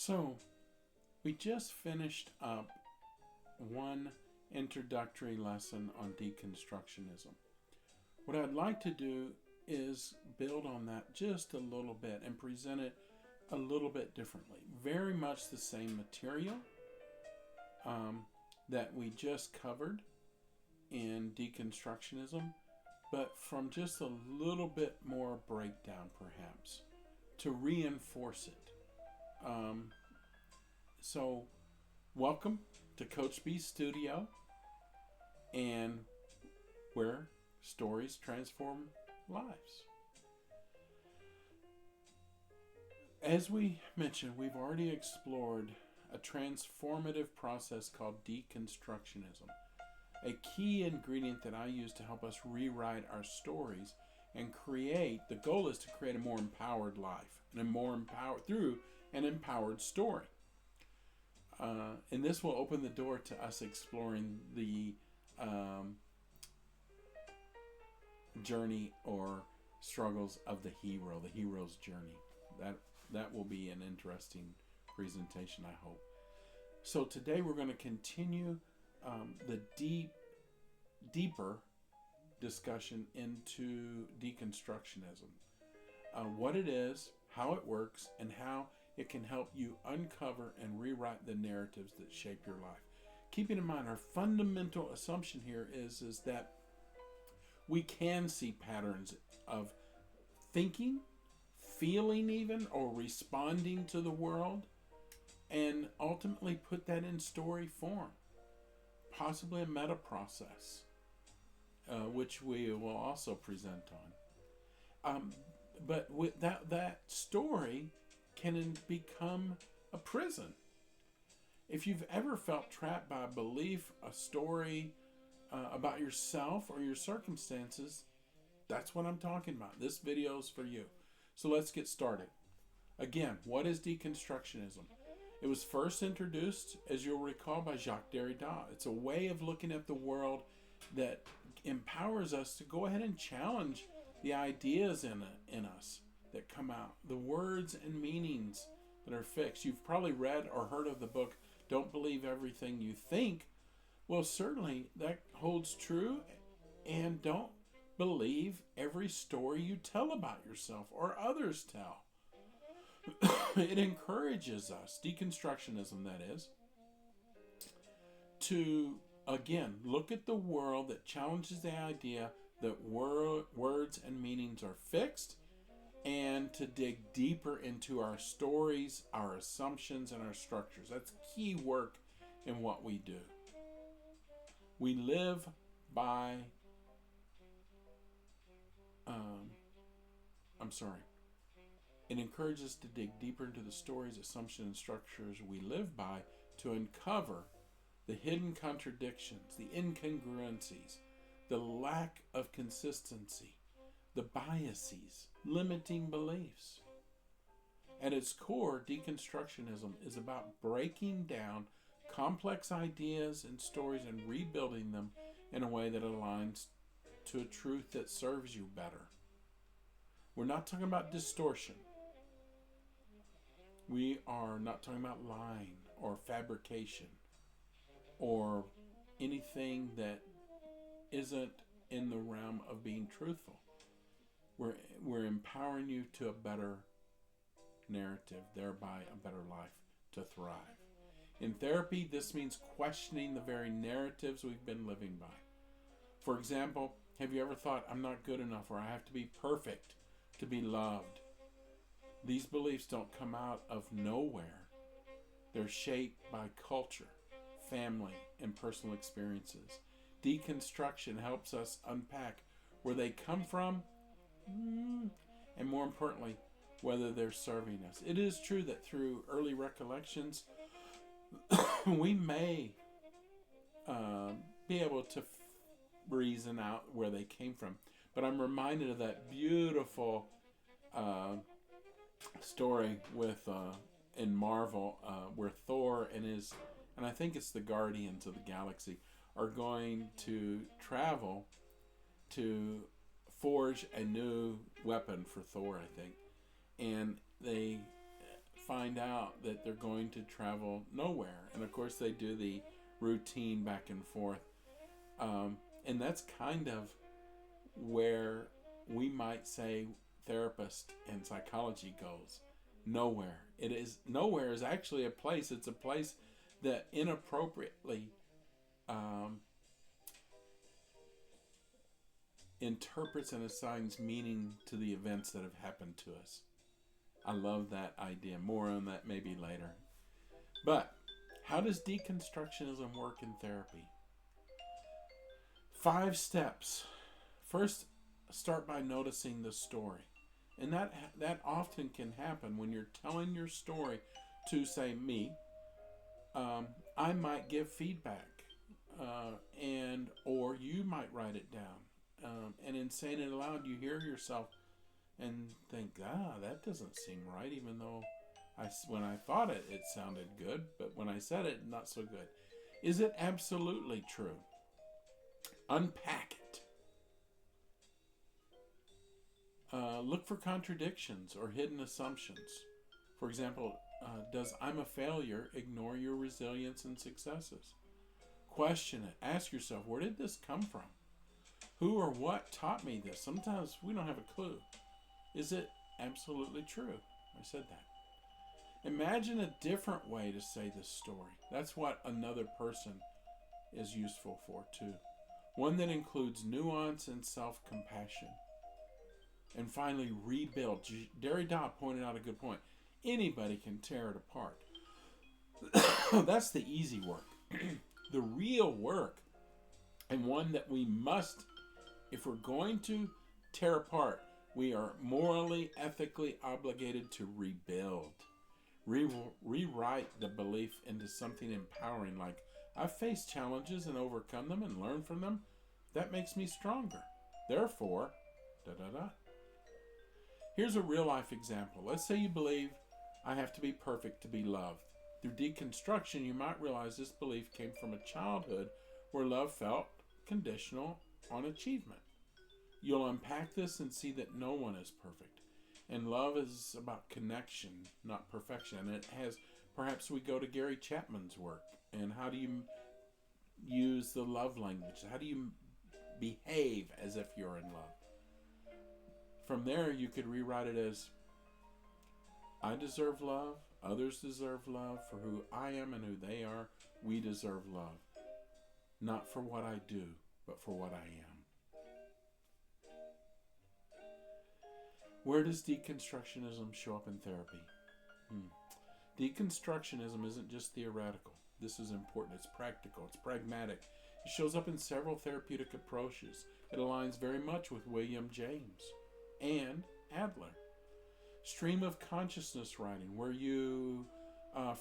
So, we just finished up one introductory lesson on deconstructionism. What I'd like to do is build on that just a little bit and present it a little bit differently. Very much the same material that we just covered in deconstructionism, but from just a little bit more breakdown, perhaps, to reinforce it. So, welcome to Coach B's studio, and where stories transform lives. As we mentioned, we've already explored a transformative process called deconstructionism, a key ingredient that I use to help us rewrite our stories and the goal is to create a more empowered life and through an empowered story. And this will open the door to us exploring the journey or struggles of the hero's journey. That will be an interesting presentation, I hope. So today we're going to continue the deeper discussion into deconstructionism. What it is, how it works, and how it can help you uncover and rewrite the narratives that shape your life. Keeping in mind, our fundamental assumption here is that we can see patterns of thinking, feeling even, or responding to the world, and ultimately put that in story form, possibly a meta process, which we will also present on. But with that story can become a prison. If you've ever felt trapped by a belief, a story about yourself or your circumstances, that's what I'm talking about. This video is for you. So let's get started. Again, what is deconstructionism? It was first introduced, as you'll recall, by Jacques Derrida. It's a way of looking at the world that empowers us to go ahead and challenge the ideas in us that come out, the words and meanings that are fixed. You've probably read or heard of the book, Don't Believe Everything You Think. Well, certainly that holds true, and don't believe every story you tell about yourself or others tell. It encourages us, deconstructionism that is, to, again, look at the world that challenges the idea that words and meanings are fixed, and to dig deeper into our stories, our assumptions, and our structures. That's key work in what we do. We live by, it encourages us to dig deeper into the stories, assumptions, and structures we live by to uncover the hidden contradictions, the incongruencies, the lack of consistency, the biases, limiting beliefs. At its core, deconstructionism is about breaking down complex ideas and stories and rebuilding them in a way that aligns to a truth that serves you better. We're not talking about distortion. We are not talking about lying or fabrication or anything that isn't in the realm of being truthful. We're empowering you to a better narrative, thereby a better life to thrive. In therapy, this means questioning the very narratives we've been living by. For example, have you ever thought, I'm not good enough, or I have to be perfect to be loved? These beliefs don't come out of nowhere. They're shaped by culture, family, and personal experiences. Deconstruction helps us unpack where they come from, and more importantly, whether they're serving us. It is true that through early recollections, we may be able to reason out where they came from. But I'm reminded of that beautiful story with in Marvel where Thor and I think it's the Guardians of the Galaxy, are going to travel to forge a new weapon for Thor, I think. And they find out that they're going to travel nowhere. And of course, they do the routine back and forth. And that's kind of where we might say therapist and psychology goes. Nowhere. Nowhere is actually a place. It's a place that inappropriately interprets and assigns meaning to the events that have happened to us. I love that idea. More on that maybe later. But how does deconstructionism work in therapy? 5 steps. First, start by noticing the story. And that often can happen when you're telling your story to, say, me. I might give feedback, or you might write it down. And in saying it aloud, you hear yourself and think, that doesn't seem right, even though when I thought it, it sounded good, but when I said it, not so good. Is it absolutely true? Unpack it. Look for contradictions or hidden assumptions. For example, does "I'm a failure" ignore your resilience and successes? Question it. Ask yourself, where did this come from? Who or what taught me this? Sometimes we don't have a clue. Is it absolutely true? I said that. Imagine a different way to say this story. That's what another person is useful for too. One that includes nuance and self-compassion. And finally, rebuild. Derrida pointed out a good point. Anybody can tear it apart. That's the easy work. The real work, and one that we must, if we're going to tear apart, we are morally, ethically obligated to rebuild. Rewrite the belief into something empowering, like, I've faced challenges and overcome them and learned from them. That makes me stronger. Therefore, Here's a real life example. Let's say you believe I have to be perfect to be loved. Through deconstruction, you might realize this belief came from a childhood where love felt conditional on achievement. You'll unpack this and see that no one is perfect. And love is about connection, not perfection. And it has, perhaps we go to Gary Chapman's work. And how do you use the love language? How do you behave as if you're in love? From there, you could rewrite it as, I deserve love, others deserve love for who I am and who they are. We deserve love. Not for what I do, but for what I am. Where does deconstructionism show up in therapy? Deconstructionism isn't just theoretical. This is important. It's practical. It's pragmatic. It shows up in several therapeutic approaches. It aligns very much with William James and Adler. Stream of consciousness writing, where you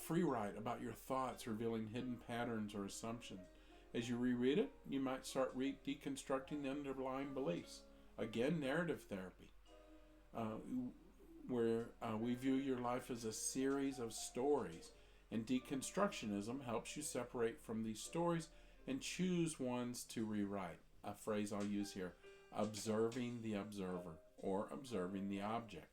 free write about your thoughts, revealing hidden patterns or assumptions. As you reread it, you might start deconstructing the underlying beliefs. Again, narrative therapy, where we view your life as a series of stories, and deconstructionism helps you separate from these stories and choose ones to rewrite. A phrase I'll use here, observing the observer, or observing the object.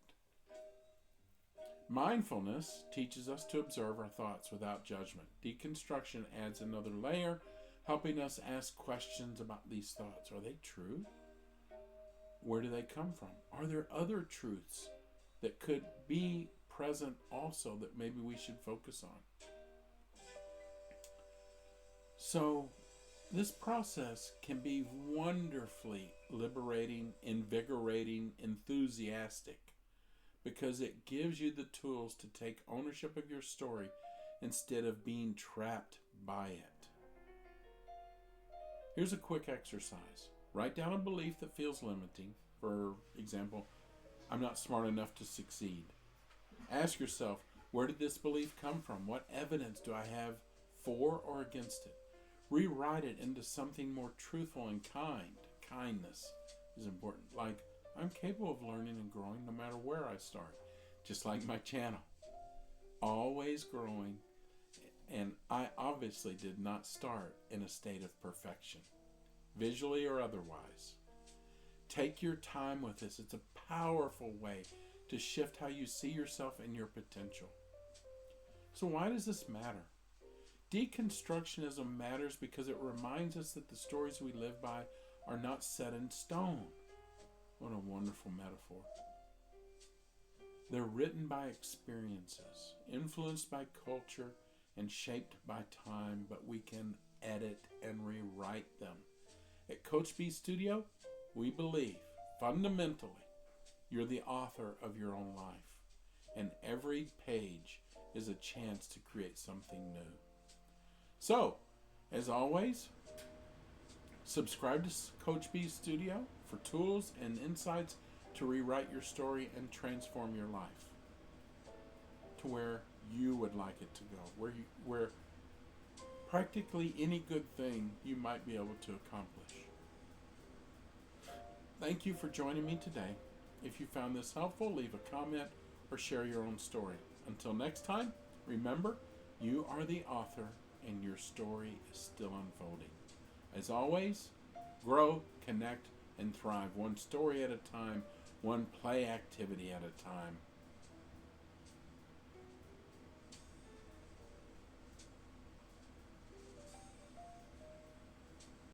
Mindfulness teaches us to observe our thoughts without judgment. Deconstruction adds another layer, helping us ask questions about these thoughts. Are they true? Where do they come from? Are there other truths that could be present also that maybe we should focus on? So, this process can be wonderfully liberating, invigorating, enthusiastic, because it gives you the tools to take ownership of your story instead of being trapped by it. Here's a quick exercise. Write down a belief that feels limiting. For example, I'm not smart enough to succeed. Ask yourself, where did this belief come from? What evidence do I have for or against it? Rewrite it into something more truthful and kind. Kindness is important. Like, I'm capable of learning and growing no matter where I start. Just like my channel. Always growing. And I obviously did not start in a state of perfection, visually or otherwise. Take your time with this. It's a powerful way to shift how you see yourself and your potential. So why does this matter? Deconstructionism matters because it reminds us that the stories we live by are not set in stone. What a wonderful metaphor. They're written by experiences, influenced by culture, and shaped by time, but we can edit and rewrite them. At Coach B Studio, we believe, fundamentally, you're the author of your own life, and every page is a chance to create something new. So, as always, subscribe to Coach B Studio for tools and insights to rewrite your story and transform your life to where you would like it to go, where practically any good thing you might be able to accomplish. Thank you for joining me today. If you found this helpful, leave a comment or share your own story. Until next time, remember, you are the author and your story is still unfolding. As always, grow, connect, and thrive one story at a time, one play activity at a time.